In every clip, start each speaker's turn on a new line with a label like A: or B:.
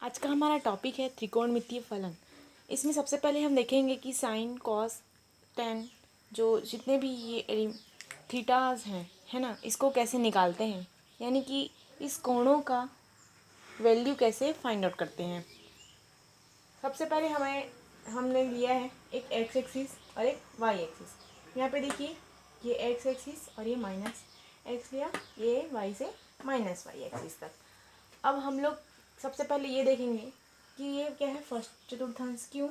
A: आज का हमारा टॉपिक है त्रिकोणमितीय फलन। इसमें सबसे पहले हम देखेंगे कि साइन कॉस टेन जो जितने भी ये थीटाज हैं है ना, इसको कैसे निकालते हैं, यानी कि इस कोणों का वैल्यू कैसे फाइंड आउट करते हैं। सबसे पहले हमने लिया है एक एक्स एक्सिस और एक वाई एक्सिस। यहाँ पे देखिए ये एक्स एक्सिस और ये माइनस एक्स लिया, ये वाई से माइनस वाई एक्सिस तक। अब हम लोग सबसे पहले ये देखेंगे कि ये क्या है, फर्स्ट चतुर्थांश। क्यों,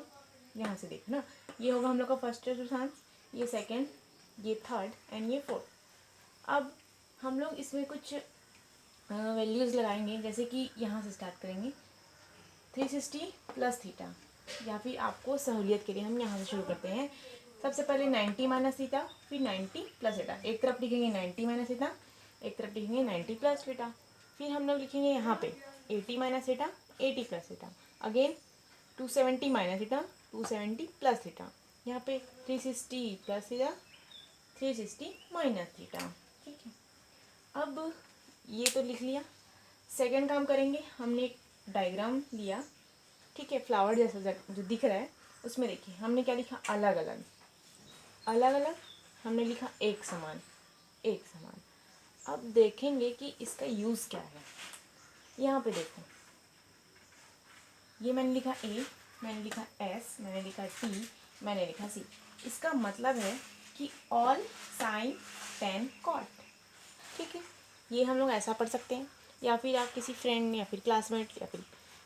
A: यहाँ से देखो ना, ये होगा हम लोग का फर्स्ट चतुर्थांश, ये सेकंड, ये थर्ड एंड ये फोर्थ। अब हम लोग इसमें कुछ वैल्यूज़ लगाएंगे, जैसे कि यहाँ से स्टार्ट करेंगे 360 प्लस थीटा, या फिर आपको सहूलियत के लिए हम यहाँ से शुरू करते हैं। सबसे पहले 90 माइनस थीटा, फिर 90 प्लस थीटा। एक तरफ लिखेंगे 90 माइनस थीटा, एक तरफ लिखेंगे 90 प्लस थीटा। फिर हम लोग लिखेंगे यहाँ पे 80 minus theta, 80 plus theta. Again 270 minus theta, 270 plus theta. यहाँ पे 360 प्लस थीटा, 360 माइनस थीटा। ठीक है, अब ये तो लिख लिया। सेकंड काम करेंगे, हमने एक डायग्राम लिया, ठीक है, फ्लावर जैसा जो दिख रहा है, उसमें देखिए हमने क्या लिखा, अलग अलग। अलग अलग हमने लिखा एक समान, एक समान। अब देखेंगे कि इसका यूज़ क्या है। यहाँ पे देखो, ये मैंने लिखा ए, मैंने लिखा एस, मैंने लिखा टी, मैंने लिखा सी। इसका मतलब है कि ऑल साइन टेन कॉट। ठीक है, ये हम लोग ऐसा पढ़ सकते हैं, या फिर आप किसी फ्रेंड या फिर क्लासमेट या फिर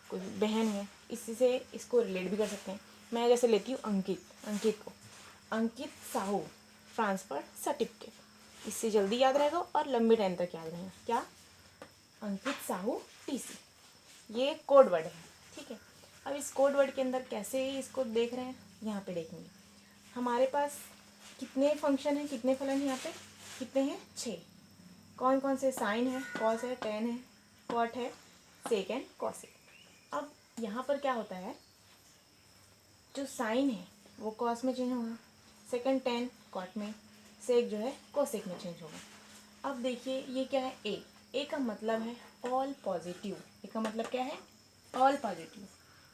A: कोई बहन है, इसी से इसको रिलेट भी कर सकते हैं। मैं जैसे लेती हूँ अंकित को, अंकित साहू ट्रांसफ़र सर्टिफिकेट। इससे जल्दी याद रहेगा और लंबे टाइम तक याद रहेगा। क्या, अंकित साहू टीसी, ये कोड वर्ड है। ठीक है, अब इस कोड वर्ड के अंदर कैसे इसको देख रहे हैं, यहाँ पे देखेंगे हमारे पास कितने फंक्शन हैं, कितने फलन हैं। यहाँ पे कितने हैं, 6। कौन कौन से, साइन है, कॉस है, टेन है, कॉट है, सेक एंड कॉसेक। अब यहाँ पर क्या होता है, जो साइन है वो कॉस में चेंज होगा, सेकंड टेन कॉट में, सेक जो है कोसेक में चेंज होगा। अब देखिए ये क्या है, ए का मतलब है ऑल पॉजिटिव। ए का मतलब क्या है, ऑल पॉजिटिव।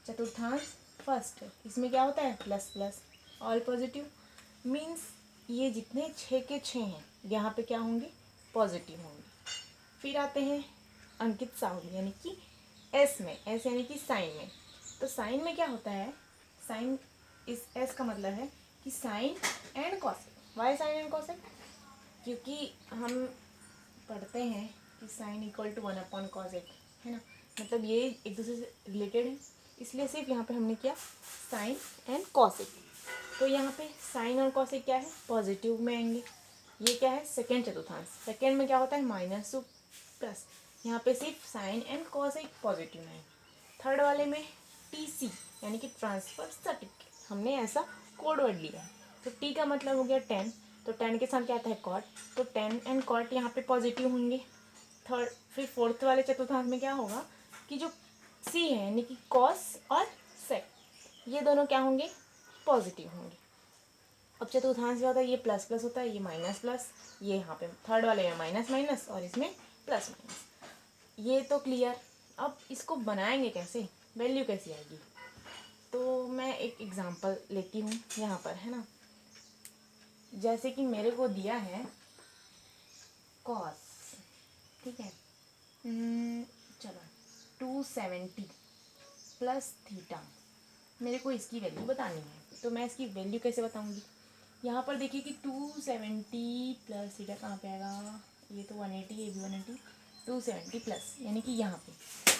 A: चतुर्थांश फर्स्ट, इसमें क्या होता है, plus plus. All positive means ये जितने 6 के 6 हैं यहाँ पे क्या होंगे, पॉजिटिव होंगे। फिर आते हैं अंकित साहू, यानी कि एस में, एस यानी कि साइन में। तो साइन में क्या होता है, साइन, इस एस का मतलब है कि sine and cosec. Why sine and cosec, क्योंकि हम पढ़ते हैं कि साइन इक्वल टू 1/cos8 है ना, मतलब ये एक दूसरे से रिलेटेड है, इसलिए सिर्फ यहाँ पे हमने किया साइन एंड कॉसेक। तो यहाँ पे साइन और कॉसेक क्या है, पॉजिटिव में आएंगे। ये क्या है, सेकेंड चतुर्थांश। सेकेंड में क्या होता है, माइनस टू प्लस। यहाँ पे सिर्फ साइन एंड कॉसेक पॉजिटिव में है। थर्ड वाले में टीसी यानी कि ट्रांसफर सर्टिफिकेट, हमने ऐसा कोड वर्ड लिया है। तो टी का मतलब हो गया 10, तो 10 के साथ क्या आता है, कॉट। तो 10 एंड कॉट यहाँ पे पॉजिटिव होंगे। थर्ड, फिर फोर्थ वाले चतुर्थांश में क्या होगा कि जो सी है यानी कि कॉस और सेक, ये दोनों क्या होंगे, पॉजिटिव होंगे। अब चतुर्थांश क्या होता है, ये प्लस प्लस होता है, ये माइनस प्लस, ये यहाँ पे थर्ड वाले में माइनस माइनस और इसमें प्लस माइनस। ये तो क्लियर। अब इसको बनाएंगे कैसे, वैल्यू कैसी आएगी। तो मैं एक एग्जांपल लेती हूँ यहाँ पर, है ना। जैसे कि मेरे को दिया है कॉस, ठीक है, चलो 270 प्लस थीटा, मेरे को इसकी वैल्यू बतानी है। तो मैं इसकी वैल्यू कैसे बताऊंगी, यहाँ पर देखिए कि 270 प्लस थीटा कहाँ पे आएगा, ये तो 180, ये भी 180, 270 प्लस यानी कि यहाँ पे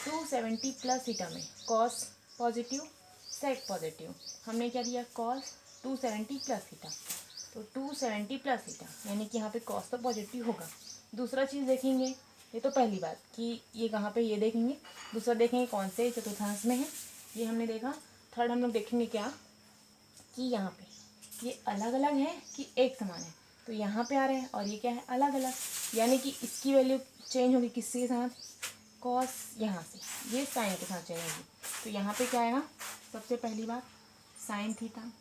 A: 270 प्लस थीटा में कॉस पॉजिटिव, सेक पॉजिटिव। हमने क्या दिया, कॉस 270 प्लस थीटा, तो 270 प्लस थीटा यानी कि यहाँ पे कॉस तो पॉजिटिव होगा। दूसरा चीज़ देखेंगे, ये तो पहली बात कि ये कहाँ पे, ये देखेंगे। दूसरा देखेंगे कौन से चतुर्थांश में है, ये हमने देखा। थर्ड हम लोग देखेंगे क्या, कि यहाँ पे ये अलग अलग है कि एक समान है। तो यहाँ पे आ रहे हैं और ये क्या है, अलग अलग, यानी कि इसकी वैल्यू चेंज होगी किसके साथ, कॉस, यहाँ से ये साइन के साथ चेंज होगी। तो यहाँ पे क्या आएगा, सबसे पहली बात साइन थीटा,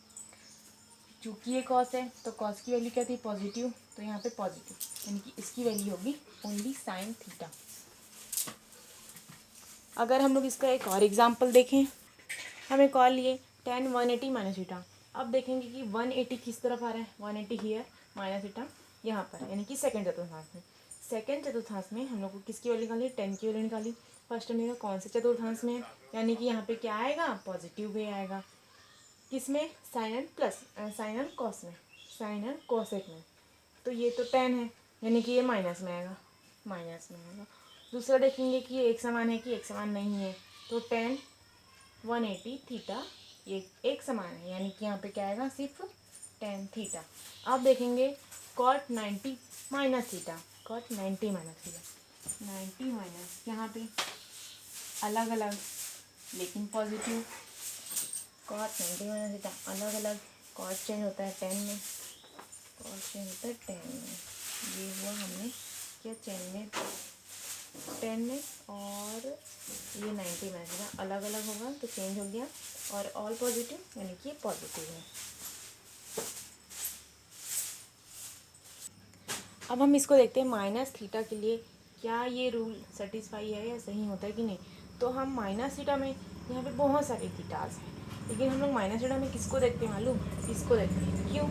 A: चूँकि ये कॉस है तो कॉस की वैल्यू क्या थी, पॉजिटिव, तो यहाँ पे पॉजिटिव यानी कि इसकी वैल्यू होगी ओनली साइन थीटा। अगर हम लोग इसका एक और एग्जाम्पल देखें, हमें कॉल लिए tan 180 माइनस थीटा। अब देखेंगे कि 180 किस तरफ आ रहा है, 180 हियर माइनस थीटा यहाँ पर, यानी कि सेकंड चतुर्थांश में। सेकंड चतुर्थांश में हम लोग को किसकी वैल्यू निकाली, 10 की वैल्यू निकाली। फर्स्ट टर्म में कौन से चतुर्थांश में, यानी कि यहाँ पे क्या आएगा, पॉजिटिव वे आएगा। किसमें, sine and plus, sine and cos में, साइन एंड कोसेक में। तो ये तो 10 है, यानी कि ये माइनस में आएगा, माइनस में आएगा। दूसरा देखेंगे कि ये एक समान है कि एक समान नहीं है, तो tan 180 थीटा ये एक समान है, यानी कि यहाँ पे क्या आएगा, सिर्फ tan थीटा। अब देखेंगे cot 90 minus theta, cot 90 minus theta, 90 minus यहाँ पे अलग अलग लेकिन पॉजिटिव, cot 90 माइनस थीटा अलग अलग, cot चेंज होता है 10 में, cot चेंज होता है 10 में। ये हुआ हमने क्या, चेन में 10 में, और ये 90 में आएगा, अलग अलग होगा तो चेंज हो गया, और ऑल पॉजिटिव यानी कि ये पॉजिटिव है। अब हम इसको देखते हैं माइनस थीटा के लिए क्या ये रूल सेटिस्फाई है या सही होता है कि नहीं। तो हम माइनस थीटा में यहाँ पे बहुत सारे थीटास हैं, लेकिन हम लोग माइनस थीटा में किसको देखते हैं मालूम, इसको देखते हैं। क्यों,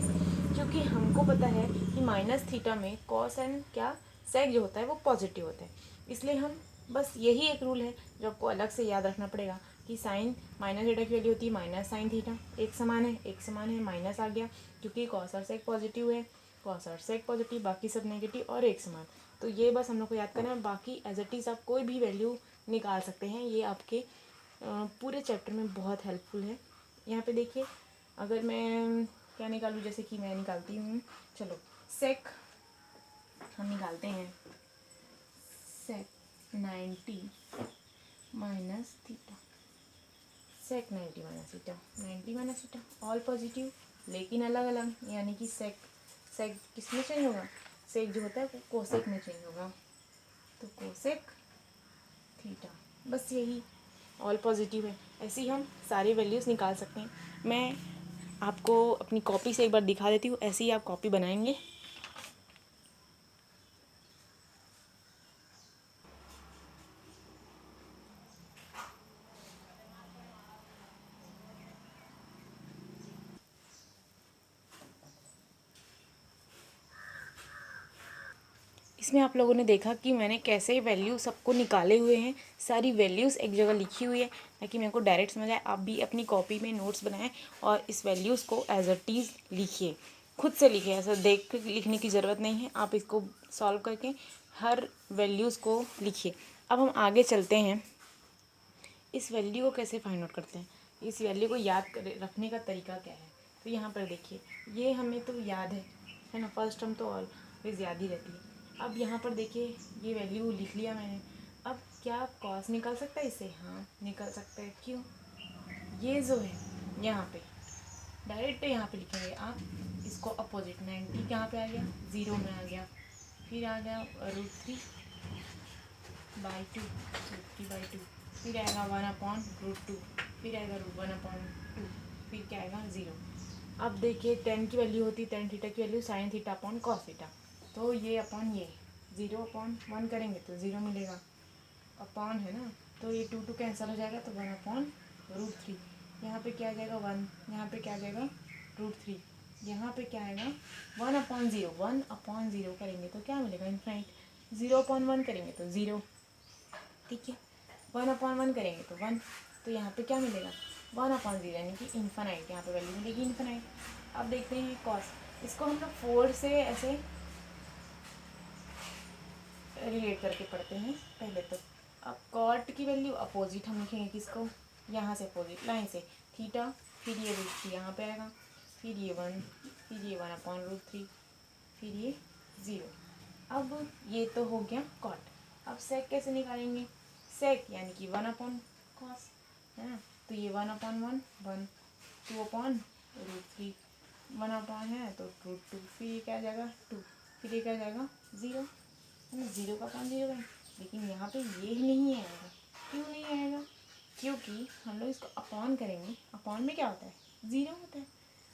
A: क्योंकि हमको पता है कि माइनस थीटा में कॉस एंड क्या सेक जो होता है वो पॉजिटिव होता है, इसलिए हम बस यही एक रूल है जो आपको अलग से याद रखना पड़ेगा कि साइन माइनस थीटा की वैल्यू होती है माइनस साइन थीटा, एक समान है, एक समान है, माइनस आ गया क्योंकि कॉस और सेक पॉजिटिव है, कॉस और सेक पॉजिटिव, बाकी सब नेगेटिव और एक समान। तो ये बस हम लोग को याद करना है, बाकी एज इट इज़ आप कोई भी वैल्यू निकाल सकते हैं, ये आपके पूरे चैप्टर में बहुत हेल्पफुल है। यहाँ पे देखिए, अगर मैं क्या निकालूँ, जैसे कि मैं निकालती हूँ, चलो सेक हम निकालते हैं, सेक 90 माइनस थीटा, सेक 90 minus theta, 90 minus theta all positive लेकिन अलग अलग, यानी कि सेक सेक किस में चेंज होगा, सेक जो होता है वो कोसेक में चेंज होगा, तो कोसेक थीटा, बस यही ऑल पॉजिटिव है। ऐसे ही हम सारी वैल्यूज़ निकाल सकते हैं। मैं आपको अपनी कॉपी से एक बार दिखा देती हूँ, ऐसे ही आप कॉपी बनाएंगे। इसमें आप लोगों ने देखा कि मैंने कैसे वैल्यू सबको निकाले हुए हैं, सारी वैल्यूज़ एक जगह लिखी हुई है ताकि मेरे को डायरेक्ट समझ आए। आप भी अपनी कॉपी में नोट्स बनाएं और इस वैल्यूज़ को एज अ टीज़ लिखिए, खुद से लिखिए, ऐसा देख कर लिखने की ज़रूरत नहीं है। आप इसको सॉल्व करके हर वैल्यूज़ को लिखिए। अब हम आगे चलते हैं, इस वैल्यू को कैसे फाइंड आउट करते हैं, इस वैल्यू को याद कर रखने का तरीका क्या है। तो यहाँ पर देखिए, ये हमें तो याद है ना, फर्स्ट टर्म तो ऑलवेज याद ही रहती है। अब यहाँ पर देखिए, ये वैल्यू लिख लिया मैंने। अब क्या कॉस निकल सकता है इससे, हाँ निकल सकता है। क्यों, ये जो है यहाँ पे डायरेक्ट यहाँ पे लिखेंगे आप इसको अपोजिट, 90 कहाँ पे आ गया, 0 में आ गया, फिर आ गया √3/2, √3/2, फिर आएगा 1/√2, फिर आएगा √1/2, फिर क्या आएगा 0। अब देखिए tan की वैल्यू होती है, tan थीटा की value sine theta upon cos theta, तो ये अपॉन ये 0/1 करेंगे तो 0 मिलेगा, अपॉन है ना, तो ये 2 कैंसिल हो जाएगा, तो 1/√3। यहाँ पे क्या आ जाएगा 1, यहाँ पे क्या आ जाएगा √3, यहाँ पे क्या आएगा 1/0, 1/0 करेंगे तो क्या मिलेगा इनफाइनाइट, 0/1 करेंगे तो 0, ठीक है, 1/1 करेंगे तो 1, तो यहाँ पे क्या मिलेगा 1/0, यानी कि इन्फानाइट, यहाँ पे वैल्यू मिलेगी इन्फानाइट। अब देखते हैं कॉस, इसको हम लोग 4 से ऐसे रिलेट करके पढ़ते हैं पहले तो। अब कॉट की वैल्यू अपोजिट हम लिखेंगे किसको, यहाँ से अपोजिट लाइन से थीटा, फिर ये √3 यहाँ पे आएगा, फिर ये 1, फिर ये 1/√3, फिर ये 0। अब ये तो हो गया कॉट। अब सेक कैसे निकालेंगे, सेक यानी कि 1/cos है ना, तो ये 1/1, 1, 2/√3, 1 है तो √2, फिर ये क्या आ जाएगा 2, फिर ये क्या आ जाएगा 0, 0/0 है। लेकिन यहाँ पे ये नहीं आएगा, क्यों नहीं आएगा, क्योंकि हम लोग इसको अपॉन करेंगे, अपॉन में क्या होता है 0 होता है,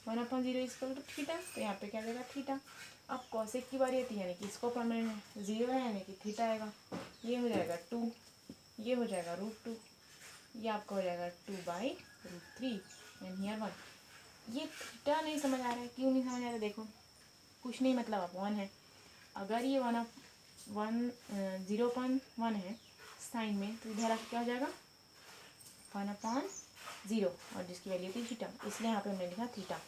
A: 1/0 इक्वल टू थीटा, तो यहाँ पे क्या आएगा थीटा। अब कॉसेक की बारी आती है, यानी कि इसको परमानेंट है 0 है, यानी कि थीटा आएगा, ये हो जाएगा 2, ये हो जाएगा √2, ये आपका हो जाएगा 2/√3 एंड हियर 1। ये थीटा नहीं समझ आ रहा है, क्यों नहीं समझ आ रहा है? देखो कुछ नहीं, मतलब अपॉन है। अगर ये 0.1 है साइन में, तो इधर आके क्या हो जाएगा 1/0, और जिसकी वैल्यू थी थीटा, इसलिए यहाँ पे हमने लिखा थीटा।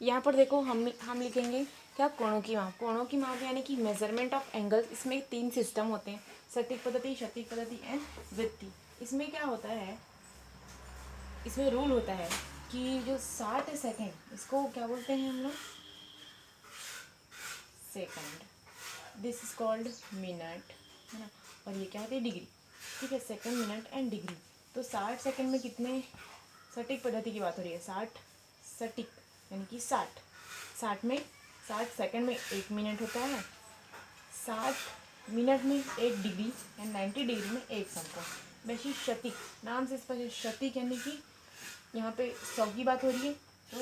A: यहाँ पर देखो हम लिखेंगे क्या, कोणों की माप। कोणों की माप यानी कि मेजरमेंट ऑफ एंगल्स। इसमें 3 सिस्टम होते हैं, सटीक पद्धति, क्षैतिज पद्धति एंड वृत्तीय। इसमें क्या होता है, इसमें रूल होता है कि जो 60 सेकेंड, इसको क्या बोलते हैं हम लोग, second, this is called minute, है ना। और ये क्या होती है, डिग्री। ठीक है, सेकंड, मिनट एंड डिग्री। तो 60 सेकंड में कितने, सटीक पद्धति की बात हो रही है, 60 सटीक यानी कि 60 में 60 सेकंड में 1 मिनट होता है, 60 मिनट में 1 डिग्री एंड 90 डिग्री में 1 समकोण। वैसे क्षतिक नाम से स्पष्ट, क्षतिक यानी कि यहाँ पे 100 की बात हो रही है, तो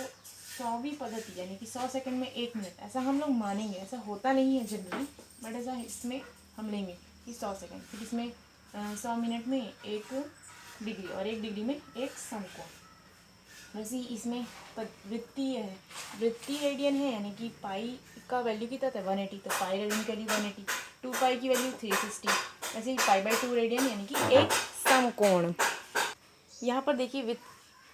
A: 100वीं पद्धति यानी कि 100 सेकंड में 1 मिनट, ऐसा हम लोग मानेंगे। ऐसा होता नहीं है जनरली, बट ऐसा इसमें हम लेंगे कि 100 सेकंड। फिर इसमें 100 मिनट में 1 डिग्री और 1 डिग्री में 1 समकोण। वैसे ही इसमें वृत्तीय है, वृत्तीय रेडियन है, यानी कि पाई का वैल्यू कितना था 180, तो पाई रेडियन की वैल्यू 180, 2 पाई की वैल्यू 360। वैसे ही π/2 रेडियन यानी कि 1 समकोण। यहाँ पर देखिए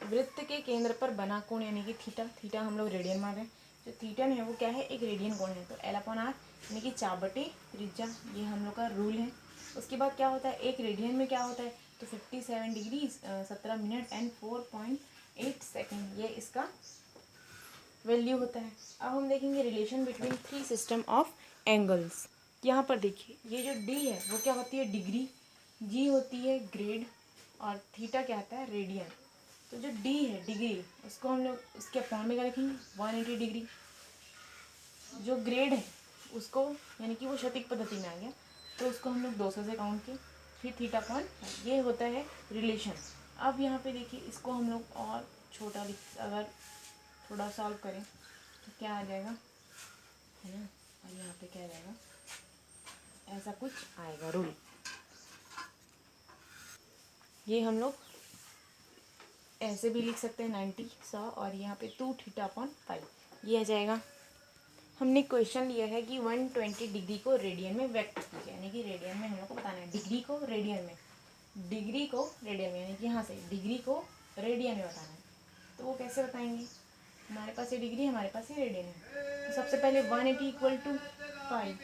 A: वृत्त के केंद्र पर बना कोण यानी कि थीटा, थीटा हम लोग रेडियन मान रहे हैं। जो थीटा है वो क्या है, एक रेडियन कोण है, तो L/R यानी कि 4/त्रिज्या, ये हम लोग का रूल है। उसके बाद क्या होता है, एक रेडियन में क्या होता है, तो 57 डिग्री 17 मिनट एंड 4.8 सेकेंड, ये इसका वैल्यू होता है। अब हम देखेंगे relation between 3 system of angles. यहाँ पर देखिए ये जो D है वो क्या होती है, डिग्री, G होती है ग्रेड, और थीटा क्या आता है, रेडियन। तो जो D है डिग्री, उसको हम लोग उसके अपॉन में क्या लिखेंगे 180 डिग्री। जो ग्रेड है उसको, यानी कि वो क्षैतिज पद्धति में आ गया, तो उसको हम लोग 200 से काउंट किए, फिर थीटा अपॉन, ये होता है रिलेशन। अब यहाँ पे देखिए इसको हम लोग और छोटा अगर थोड़ा सॉल्व करें तो क्या आ जाएगा, है ना। और यहाँ पे क्या आ जाएगा, ऐसा कुछ आएगा रूल। ये हम लोग ऐसे भी लिख सकते हैं 90 100, और यहाँ पे 2 थीटा अपॉन पाई, ये आ जाएगा। हमने क्वेश्चन लिया है कि 120 डिग्री को रेडियन में व्यक्त कीजिए, यानी कि रेडियन में हम लोग को बताना है, डिग्री को रेडियन में, डिग्री को रेडियन में, यानी कि यहाँ से डिग्री को रेडियन में बताना है। तो वो कैसे बताएंगे, हमारे पास ये डिग्री, हमारे पास ये रेडियन है। तो सबसे पहले 180 इक्वल टू पाई,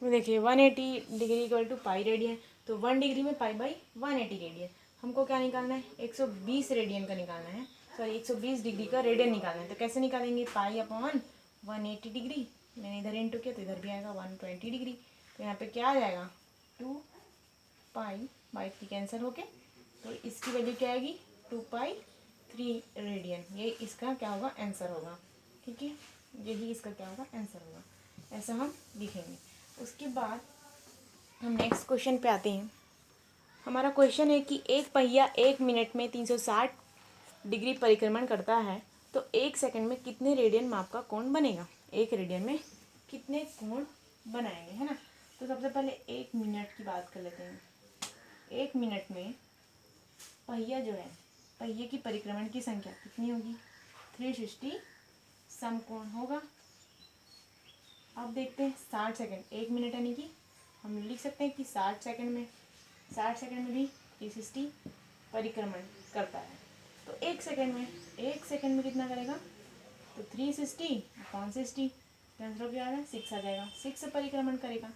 A: देखिए 180 degree equal to pi radian, तो 1 डिग्री में π/180 रेडियन। हमको क्या निकालना है, 120 रेडियन का निकालना है, सॉरी 120 डिग्री का रेडियन निकालना है। तो कैसे निकालेंगे, π/180 डिग्री, मैंने इधर इंटू किया तो इधर भी आएगा 120 डिग्री, तो यहाँ पे क्या आ जाएगा 2π/3 कैंसिल होके, तो इसकी वैल्यू क्या आएगी 2π3 रेडियन। ये इसका क्या होगा, आंसर होगा। ठीक है, यही इसका क्या होगा, आंसर होगा। ऐसा हम लिखेंगे। उसके बाद हम नेक्स्ट क्वेश्चन पे आते हैं। हमारा क्वेश्चन है कि एक पहिया 1 मिनट में 360 डिग्री परिक्रमण करता है, तो 1 सेकंड में कितने रेडियन माप का कोण बनेगा, 1 रेडियन में कितने कोण बनाएंगे, है ना। तो सबसे पहले 1 मिनट की बात कर लेते हैं। 1 मिनट में पहिया जो है, पहिए की परिक्रमण की संख्या कितनी होगी, 360 समकोण होगा। अब देखते हैं 60 सेकंड, 1 मिनट यानी कि हम लिख सकते हैं कि 60 सेकंड में भी 360 परिक्रमण करता है। तो 1 सेकंड में कितना करेगा, तो 360/60, आंसर क्या आ रहा है 6 आ जाएगा, 6 परिक्रमण करेगा।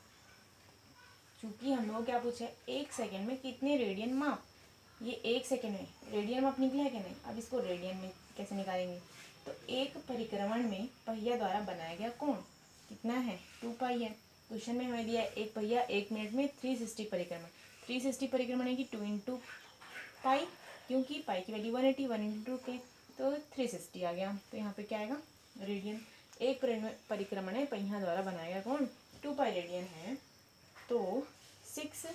A: चूंकि हम लोग क्या पूछे, 1 सेकंड में कितने रेडियन माप, ये 1 सेकंड में रेडियन माप निकला है कि नहीं। अब इसको रेडियन में कैसे निकालेंगे, तो 1 परिक्रमण में पहिया द्वारा बनाया गया कोण कितना है, 2π है। क्वेश्चन में हमें दिया है एक पहिया 1 मिनट में 360 परिक्रमण, 360 परिक्रमण है कि 2 × π, क्योंकि पाई की वैल्यू 180, 1 × 2 के तो 360 आ गया। तो यहाँ पे क्या आएगा, रेडियन। एक परिक्रमण है पहिया द्वारा बनाया गया कोण 2π रेडियन है, तो 6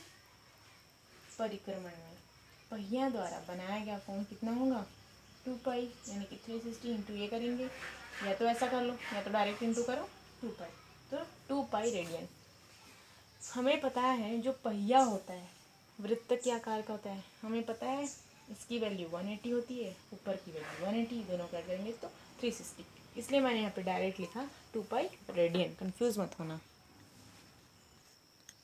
A: परिक्रमण में पहिया द्वारा बनाया गया कोण कितना होगा, 2π, यानी कि 360 इंटू ये करेंगे, या तो ऐसा कर लो या तो डायरेक्ट इंटू करो 2π, तो 2π रेडियन। हमें पता है जो पहिया होता है वृत्त के आकार का होता है, हमें पता है इसकी वैल्यू 180 होती है, ऊपर की वैल्यू 180, दोनों कर करेंगे तो 360, इसलिए मैंने यहाँ पे डायरेक्ट लिखा 2 पाई रेडियन। कंफ्यूज मत होना।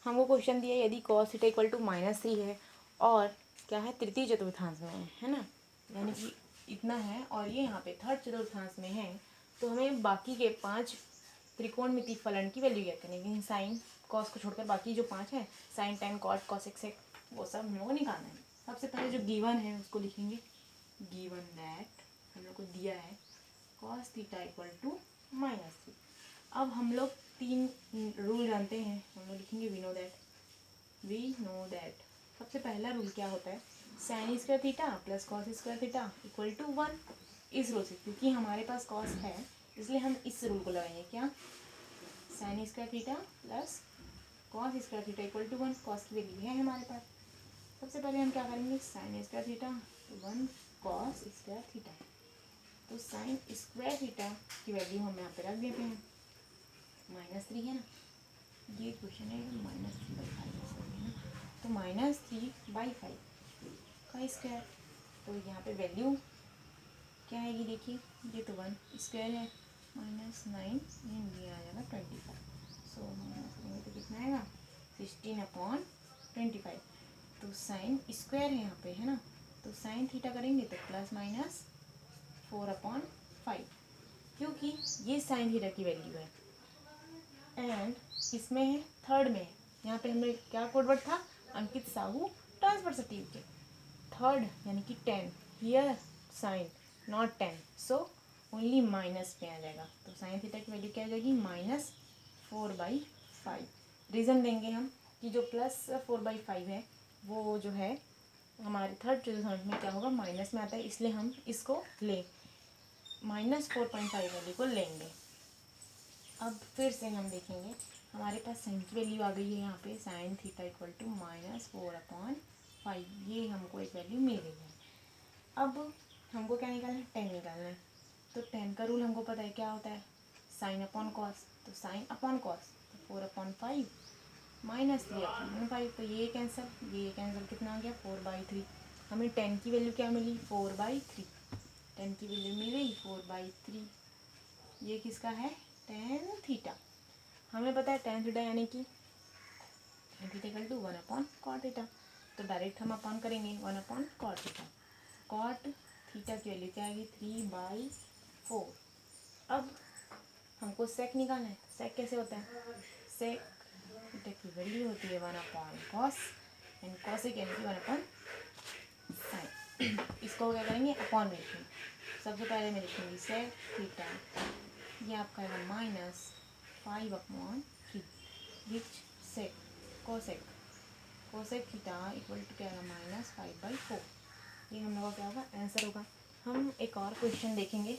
A: हमको क्वेश्चन दिया यदि cos थीटा इक्वल टू -3 है और क्या है तृतीय चतुर्थांश में है ना, यानी कि इतना है और ये यहाँ पे थर्ड चतुर्थांश में है, तो हमें बाकी के 5 त्रिकोणमिति फलन की वैल्यू क्या करेंगे। साइन कॉस को छोड़कर बाकी जो 5 है sine tan cot cosec sec वो सब हम लोग को निकालना है। सबसे पहले जो गिवन है उसको लिखेंगे, गिवन दैट हम लोग को दिया है cos थीटा इक्वल टू -3। अब हम लोग 3 रूल जानते हैं, हम लोग लिखेंगे वी नो दैट। सबसे पहला रूल क्या होता है, sine square theta plus cos square theta equal to 1। इस रूल से, क्योंकि हमारे पास कॉस है इसलिए हम इस रूल को लगाएंगे, क्या, sine square theta plus cos square theta equal to 1। Cos की वैल्यू है हमारे पास। सबसे पहले हम क्या करेंगे, sine square theta 1 cos square theta, तो साइन स्क्वायर थीटा की वैल्यू हम यहाँ पे रख देते हैं, -3 है ना, ये क्वेश्चन है -3/5 है ना, तो -3/5 का स्क्वायर, तो यहाँ पे वैल्यू क्या आएगी, देखिए ये तो 1 स्क्वायर है, -9 ये आ जाएगा 25, सो तो कितना आएगा 16/25, तो साइन स्क्वायर है यहाँ पे है ना, तो साइन थीटा करेंगे तो +/4/5, क्योंकि ये साइन थीटा की वैल्यू है एंड इसमें है थर्ड में है, यहाँ पे हमने क्या कोडवर्ड था, अंकित साहू ट्रांसफर सर्टिफिकेट, थर्ड यानी कि 10, here sine not 10, so only minus में आ जाएगा, तो साइन थीटा की वैल्यू क्या आ जाएगी -4/5। रीज़न देंगे हम कि जो +4/5 है वो जो है हमारे थर्ड चतुर्थांश में क्या होगा, माइनस में आता है, इसलिए हम इसको लें -4.5 वैल्यू को लेंगे। अब फिर से हम देखेंगे हमारे पास साइन की वैल्यू आ गई है, यहाँ पे साइन थीटा इक्वल टू -4/5, ये हमको एक वैल्यू मिल गई है। अब हमको क्या निकालना है, 10 निकालना है, तो 10 का रूल हमको पता है क्या होता है, साइन अपॉन कॉस, तो साइन अपॉन कॉस, तो 4/5 -3/5, तो ये कैंसिल कितना आ गया 4/3। हमें 10 की वैल्यू क्या मिली 4/3, 10 की वैल्यू मिली 4/3, ये किसका है tan थीटा। हमें पता है tan थीटा यानी कि tan theta equal to 1/cot theta, तो डायरेक्ट हम अपॉन करेंगे 1/cot थीटा। cot थीटा की वैल्यू क्या आएगी 3/4। अब हमको सेक निकालना है, सेक कैसे होता है, सेक थीटा की वैल्यू होती है 1/cos एंड कॉसेक यानी कि 1/sin। इसको क्या करेंगे अपॉन में लिखेंगे, सबसे पहले मैं लिखूँगी सेक थीटा, ये आपका है -5/3 which sec cosec theta equal to क्या है -5/4। ये हम लोग का क्या होगा आंसर होगा। हम एक और क्वेश्चन देखेंगे,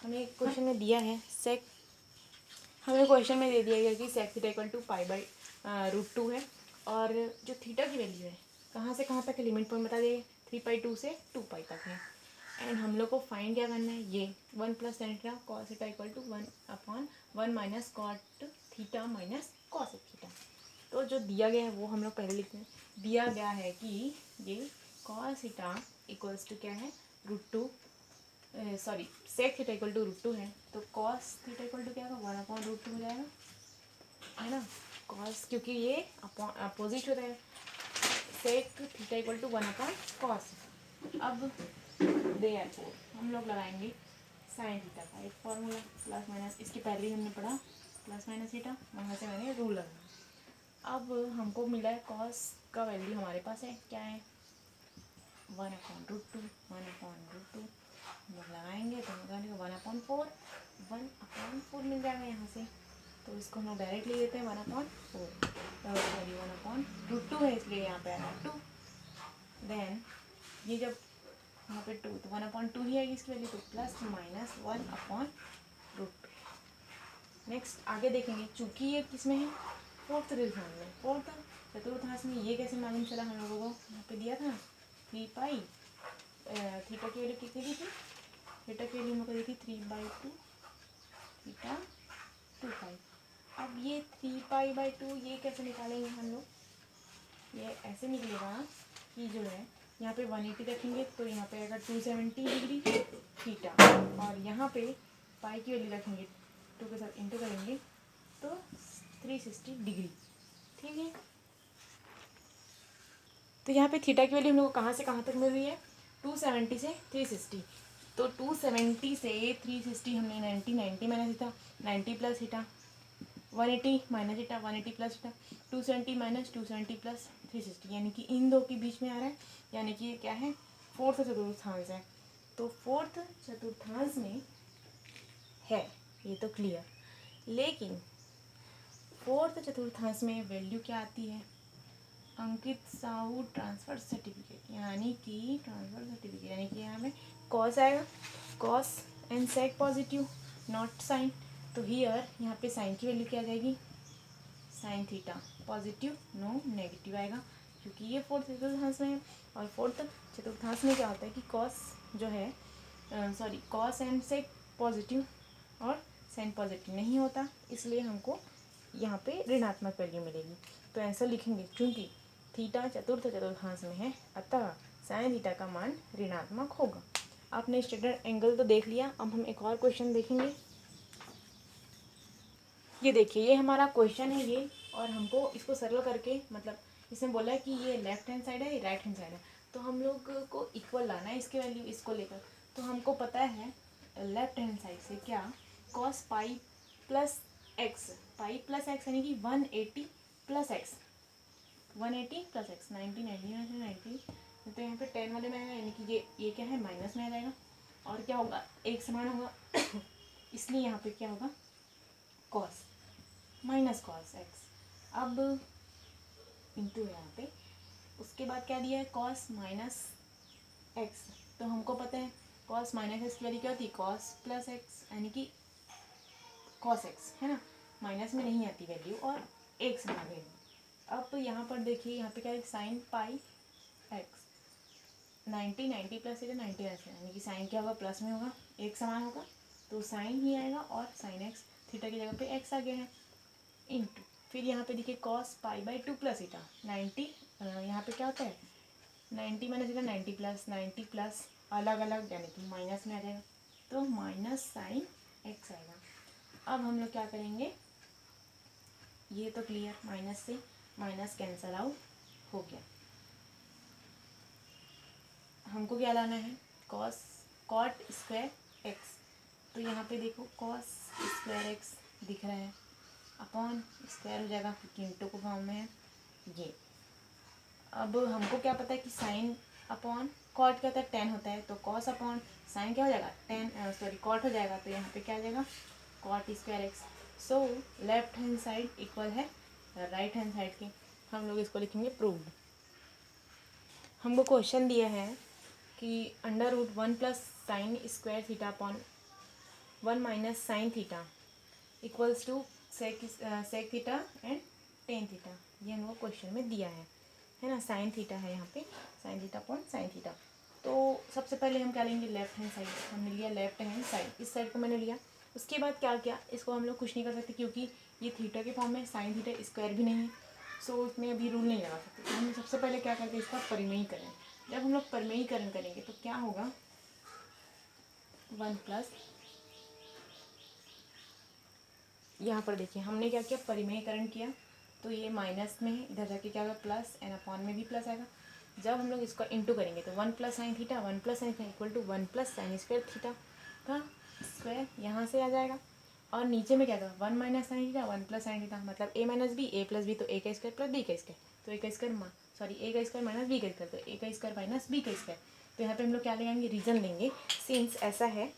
A: हमें एक क्वेश्चन में दिया है सेक, हमें क्वेश्चन में दे दिया गया कि सेक थीटा इक्वल टू π/√2 है और जो थीटा की वैल्यू है कहाँ से कहाँ तक लिमिट पॉइंट बता दिए 3/2 से 2π तक है, एंड हम लोग को फाइंड क्या करना है, ये 1 + tan theta cos theta equal to 1/1 - cot theta minus cosec theta. तो जो दिया गया है वो हम लोग पहले लिखते हैं, दिया गया है कि ये cos थीटा इक्वल्स टू क्या है √2, sorry sec theta equal to √2 है, तो cos थीटा इक्वल टू क्या होगा 1/√2 हो जाएगा, है ना, cos क्योंकि ये अपोजिट होता है, sec theta equal to 1/cos। अब देयरफॉर हम लोग लगाएंगे साइन थीटा का एक फॉर्मूला प्लस माइनस, इसके पहले ही हमने पढ़ा प्लस माइनस थीटा, वहाँ से मैंने रूल लगाया। अब हमको मिला है कॉस का वैल्यू हमारे पास है क्या है 1/√2 हम लोग लगाएंगे तो निकालेंगे 1/4 मिल जाएगा यहाँ से, तो इसको हम लोग डायरेक्ट ले लेते हैं 1/4, सॉरी 1/√2 है इसलिए यहाँ पे आएगा 2, देन ये जब यहाँ पे 2 तो 1/2 ही आएगी इसकी वैल्यू, तो +/-1/√2। नेक्स्ट आगे देखेंगे, चूंकि ये किस में है फोर्थ चतुर्थांश में, फोर्थ चतुर्थांश में ये कैसे मालूम चला हम लोगों को, यहाँ पे दिया था 3π, थीटा की वैल्यू कितनी दी थी, थीटा की वैल्यू हमको दी थी 3/2 थीटा 2π, अब ये 3π/2 ये कैसे निकालेंगे हम लोग? ये ऐसे निकलेगा कि जो है यहाँ पे 180 रखेंगे तो यहाँ पे आएगा 270 डिग्री थीटा, और यहाँ पे पाई की वैल्यू रखेंगे 2 के साथ इंटू करेंगे तो 360 डिग्री। ठीक है, तो यहाँ पे थीटा की वैल्यू हम लोग को कहाँ से कहाँ तक मिल रही है? 270 से 360। तो 270 से 360 हमने 90 minus theta, 90 plus theta, 180 minus theta, 180 plus theta, 270 minus 270 plus 360, यानी कि इन दो के बीच में आ रहा है, यानी कि ये क्या है? फोर्थ चतुर्थांश है। तो फोर्थ चतुर्थांश में है, ये तो क्लियर। लेकिन फोर्थ चतुर्थांश में वैल्यू क्या आती है? अंकित साहू ट्रांसफर सर्टिफिकेट, यानी कि ट्रांसफर सर्टिफिकेट, यानी कि यहाँ में कॉस आएगा, cos and sec positive, not sine. तो हियर यहाँ पे साइन की वैल्यू क्या आ जाएगी? Sine theta positive, no negative आएगा, क्योंकि ये फोर्थ चतुर्थांश में है। और फोर्थ चतुर्थांश में क्या होता है कि कॉस जो है कॉस एंड सेक पॉजिटिव और साइन पॉजिटिव नहीं होता, इसलिए हमको यहाँ पे ऋणात्मक वैल्यू मिलेगी। तो आंसर लिखेंगे क्योंकि थीटा चतुर्थ चतुर्थांश में है, अतः साइन थीटा का मान ऋणात्मक होगा। आपने स्टैंडर्ड एंगल तो देख लिया, अब हम एक और क्वेश्चन देखेंगे। ये देखिए, ये हमारा क्वेश्चन है ये, और हमको इसको सरल करके, मतलब इसमें बोला है कि ये लेफ्ट हैंड साइड है, ये राइट हैंड साइड है, तो हम लोग को इक्वल लाना है इसके वैल्यू इसको लेकर। तो हमको पता है लेफ्ट हैंड साइड से क्या, cos pi plus x, pi plus x यानी कि 180 प्लस एक्स, 180 प्लस एक्स 90 90 तो यहाँ पे 10 वाले में आएगा, यानी कि ये क्या है? माइनस में आ जाएगा, और क्या होगा? एक समान होगा इसलिए यहाँ पे क्या होगा? कॉस माइनस कॉस एक्स, अब इंटू यहाँ पे, उसके बाद क्या दिया है? Cos minus x. तो हमको पता है कॉस माइनस एक्स की वैल्यू क्या होती है? कॉस प्लस एक्स, यानी कि कॉस एक्स, है ना? माइनस में नहीं आती वैल्यू, और एक समान वैल्यू। अब यहाँ पर देखिए, यहाँ पे क्या है? Sine pi x, 90 plus theta 90 ऐसे, यानी कि साइन क्या होगा? प्लस में होगा, एक समान होगा, तो साइन ही आएगा, और साइन एक्स, थीटा की जगह पे एक्स आ गया है, इंटू फिर यहाँ पे देखिए कॉस पाई/2 प्लस थीटा 90, यहाँ पे क्या होता है? 90 माइनस थीटा 90 प्लस 90 प्लस अलग अलग, यानी कि माइनस में आ जाएगा, तो माइनस साइन एक्स आएगा। अब हम लोग क्या करेंगे? ये तो क्लियर, माइनस से माइनस कैंसल आउट हो गया। हमको क्या लाना है? कॉस कॉट स्क्वायर एक्स, तो यहाँ पे देखो कॉस स्क्वायर एक्स दिख रहा है, अपॉन स्क्वायर हो जाएगा क्योंकि इंटू को फॉर्म में है ये। अब हमको क्या पता है कि साइन अपॉन कॉट क्या होता है? 10 होता है, तो कॉस अपॉन साइन क्या हो जाएगा? 10 कॉट हो जाएगा, तो यहाँ पे क्या आ जाएगा? Cot square x. So left hand side equal है राइट हैंड साइड के, हम लोग इसको लिखेंगे प्रूव्ड। हमको क्वेश्चन दिया है कि √1 plus sine square theta upon 1 minus sine theta equals to sec theta and tan theta, ये हमको क्वेश्चन में दिया है ना? साइन थीटा है यहाँ पे, sine theta upon sine theta. तो सबसे पहले हम क्या लेंगे? लेफ्ट हैंड साइड, हमने लिया लेफ्ट हैंड साइड, इस साइड को मैंने लिया। उसके बाद क्या किया? इसको हम लोग कुछ नहीं कर सकते क्योंकि ये थीटा के फॉर्म में, साइन थीटा स्क्वायर भी नहीं है, सो इसमें अभी रूल नहीं लगा सकते। तो हम सबसे पहले क्या करते हैं? इसका परिमेयीकरण। जब हम लोग परिमेयीकरण करेंगे तो क्या होगा? 1 प्लस, यहाँ पर देखिए हमने क्या किया? परिमेयीकरण किया, तो ये माइनस में है, इधर जाके क्या होगा? प्लस, एन अपॉन में भी प्लस आएगा। जब हम लोग इसको इंटू करेंगे तो 1 plus sine theta, 1 plus sine theta equal to 1 plus sine square theta का स्क्वायर यहाँ से आ जाएगा। और नीचे में क्या था? 1 minus sine theta, 1 plus sine theta, मतलब ए माइनस बी, ए प्लस बी, तो ए का स्क्वायर प्लस बी का स्क्वायर, तो ए का स्क्वायर ए का स्क्वायर माइनस बी का स्क्वायर, तो ए का स्क्वायर माइनस बी का स्क्वायर। तो यहाँ पे हम लोग क्या लगाएंगे? रीजन लेंगे, सिंस ऐसा है,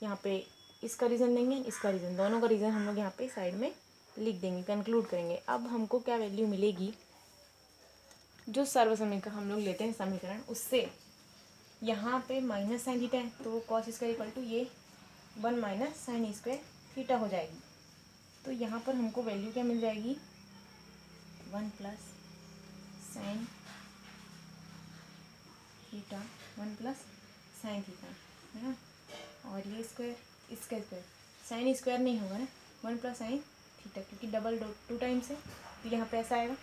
A: यहाँ पे इसका रीज़न देंगे, इसका रीज़न, दोनों का रीज़न हम लोग यहाँ पे साइड में लिख देंगे, कंक्लूड करेंगे। अब हमको क्या वैल्यू मिलेगी? जो सर्वसमीकरण हम लोग लेते हैं समीकरण, उससे यहाँ पे माइनस साइन थीटा है, तो कॉस स्क्वायर इक्वल टू ये 1 माइनस साइन स्क्वायर थीटा हो जाएगी। तो यहाँ पर हमको वैल्यू क्या मिल जाएगी? 1 plus sine theta, 1 plus sine theta, है ना? और ये स्क्वायर, इसका स्क्वायर, साइन स्क्वायर नहीं होगा ना, 1 प्लस साइन थीटा, क्योंकि डबल डॉट 2 टाइम्स है तो यहाँ पे ऐसा आएगा।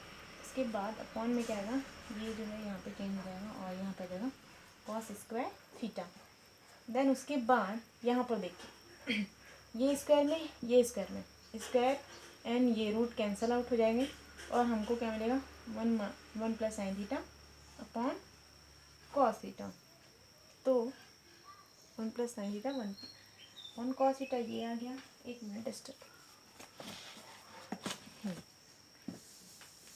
A: इसके बाद अपॉन में क्या आएगा, ये जो है यहाँ पे चेंज हो जाएगा और यहाँ पे आ जाएगा कॉस स्क्वायर थीटा। देन उसके बाद यहाँ पर देखिए ये स्क्वायर में स्क्वायर एंड ये रूट कैंसल आउट हो जाएंगे और हमको क्या मिलेगा, 1 plus sine theta upon cos theta. तो 1 plus sine theta 1 cos theta ये आ गया। एक minute stop.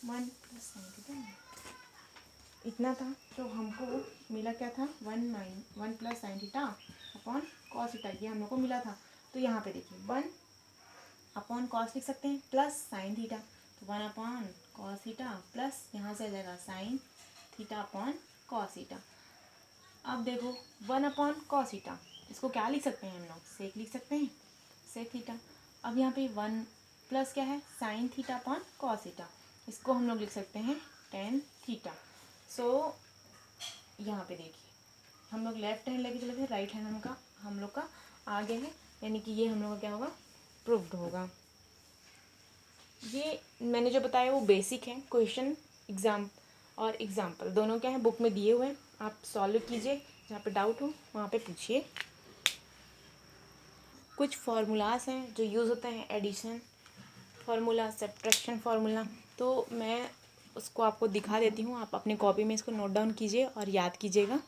A: 1 plus sine theta इतना था, तो हमको मिला क्या था, 1 plus sine theta upon cos theta, ये हम लोग को मिला था। तो यहाँ पे देखिए 1 अपॉन कॉस लिख सकते हैं प्लस साइन थीटा, तो 1 अपॉन कॉस थीटा प्लस यहाँ से आ जाएगा sine theta upon cos theta. अब देखो 1 अपॉन कॉस थीटा, इसको क्या लिख सकते हैं हम लोग, सेक लिख सकते हैं, सेक थीटा। अब यहाँ पे 1 प्लस क्या है, sine theta upon cos theta, इसको हम लोग लिख सकते हैं टेन थीटा। सो यहाँ पे देखिए हम लोग लेफ्ट हैंड लेके चले थे, राइट हैंड हम लोग का आगे है, यानी कि ये हम लोग का क्या होगा, प्रूव्ड होगा। ये मैंने जो बताया वो बेसिक है। क्वेश्चन एग्जाम्पल दोनों क्या है, बुक में दिए हुए हैं, आप सॉल्व कीजिए, जहाँ पे डाउट हो वहाँ पे पूछिए। कुछ फार्मूलाज हैं जो यूज़ होते हैं, एडिशन फार्मूला, सब्ट्रैक्शन फार्मूला, तो मैं उसको आपको दिखा देती हूँ, आप अपनी कॉपी में इसको नोट डाउन कीजिए और याद कीजिएगा।